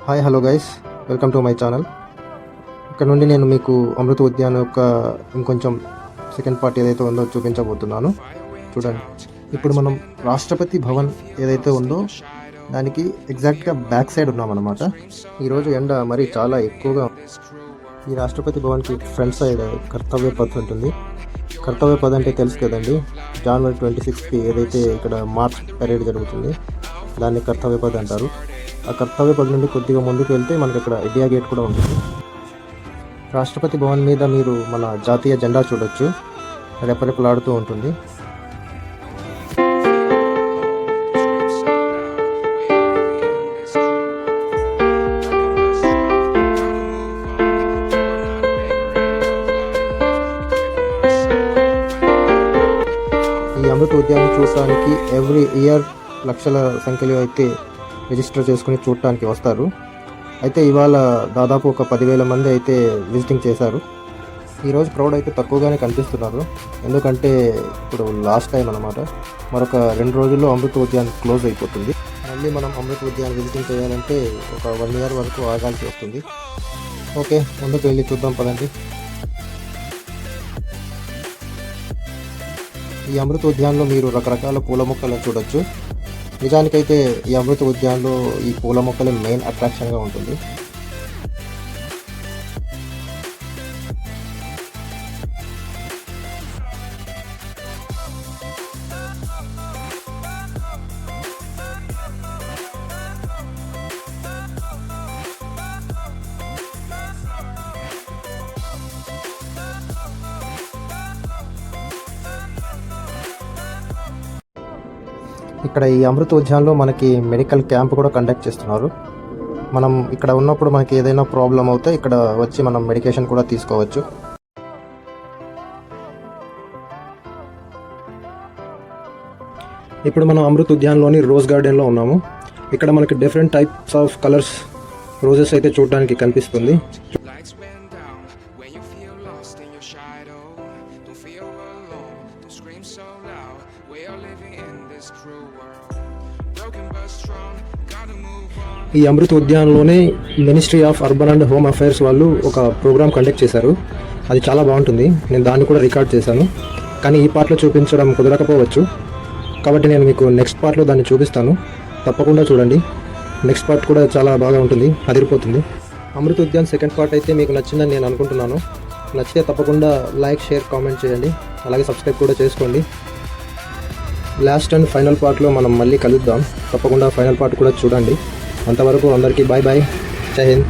Hi hello guys, welcome to my channel. ఇక్కడ నుండి నేను మీకు అమృత ఉద్యాన్ యొక్క ఇంకొంచెం సెకండ్ పార్ట్ ఏదైతే ఉందో చూపించబోతున్నాను. చూడండి, ఇప్పుడు మనం రాష్ట్రపతి భవన్ ఏదైతే ఉందో దానికి ఎగ్జాక్ట్గా బ్యాక్ సైడ్ ఉన్నామన్నమాట. ఈరోజు ఎండ మరి చాలా ఎక్కువగా. ఈ రాష్ట్రపతి భవన్కి ఫ్రంట్ సైడ్ కర్తవ్య పథ్ ఉంటుంది. కర్తవ్య పథ్ అంటే తెలుసు కదండి, జనవరి 26కి ఏదైతే ఇక్కడ మార్చ్ పరేడ్ జరుగుతుంది దాన్ని కర్తవ్య పథ్ అంటారు. ఆ కర్తవ్య పథ్ నుండి కొద్దిగా ముందుకు వెళ్తే మనకి ఇక్కడ ఇండియా గేట్ కూడా ఉంటుంది. రాష్ట్రపతి భవన్ మీద మీరు మన జాతీయ జెండా చూడొచ్చు, రెపరెపలాడుతూ ఉంటుంది. ఈ అమృత ఉద్యానం చూడటానికి ఎవ్రీ ఇయర్ లక్షల సంఖ్యలో అయితే రిజిస్టర్ చేసుకుని చూడటానికి వస్తారు. అయితే ఇవాళ దాదాపు ఒక 10,000 మంది అయితే విజిటింగ్ చేశారు. ఈరోజు క్రౌడ్ అయితే తక్కువగానే కనిపిస్తున్నారు, ఎందుకంటే ఇప్పుడు లాస్ట్ టైం అనమాట. మరొక 2 రోజుల్లో అమృత ఉద్యాన్ క్లోజ్ అయిపోతుంది. మళ్ళీ మనం అమృత ఉద్యాన్ విజిటింగ్ చేయాలంటే ఒక 1 year వరకు ఆగాల్సి వస్తుంది. ఓకే, ముందుకు వెళ్ళి చూద్దాం పదండి. ఈ అమృత ఉద్యాన్లో మీరు రకరకాల పూల మొక్కలను చూడొచ్చు. నిజానికైతే ఈ అమృత ఉద్యాన్లో ఈ పూల మొక్కలే మెయిన్ అట్రాక్షన్గా ఉంటుంది. ఇక్కడ ఈ అమృత ఉద్యాన్లో మనకి మెడికల్ క్యాంప్ కూడా కండక్ట్ చేస్తున్నారు. మనం ఇక్కడ ఉన్నప్పుడు మనకి ఏదైనా ప్రాబ్లం అవుతే ఇక్కడ వచ్చి మనం మెడికేషన్ కూడా తీసుకోవచ్చు. ఇప్పుడు మనం అమృత ఉద్యాన్లోని రోజ్ గార్డెన్లో ఉన్నాము. ఇక్కడ మనకి different types of colours roses అయితే చూడడానికి కనిపిస్తుంది. ఈ అమృత ఉద్యాన్లోనే ministry of urban and home affairs వాళ్ళు ఒక ప్రోగ్రామ్ కండక్ట్ చేశారు. అది చాలా బాగుంటుంది. నేను దాన్ని కూడా రికార్డ్ చేశాను, కానీ ఈ పార్ట్లో చూపించడం కుదరకపోవచ్చు. కాబట్టి నేను మీకు నెక్స్ట్ పార్ట్లో దాన్ని చూపిస్తాను. తప్పకుండా చూడండి. నెక్స్ట్ పార్ట్ కూడా చాలా బాగా ఉంటుంది, అదిరిపోతుంది. అమృత ఉద్యాన్ సెకండ్ పార్ట్ అయితే మీకు నచ్చిందని నేను అనుకుంటున్నాను. నచ్చితే తప్పకుండా లైక్, షేర్, కామెంట్ చేయండి. అలాగే సబ్స్క్రైబ్ కూడా చేసుకోండి. లాస్ట్ అండ్ ఫైనల్ పార్ట్లో మనం మళ్ళీ కలుద్దాం. తప్పకుండా ఫైనల్ పార్ట్ కూడా చూడండి. అంతవరకు అందరికీ బాయ్ బాయ్, జై హింద్.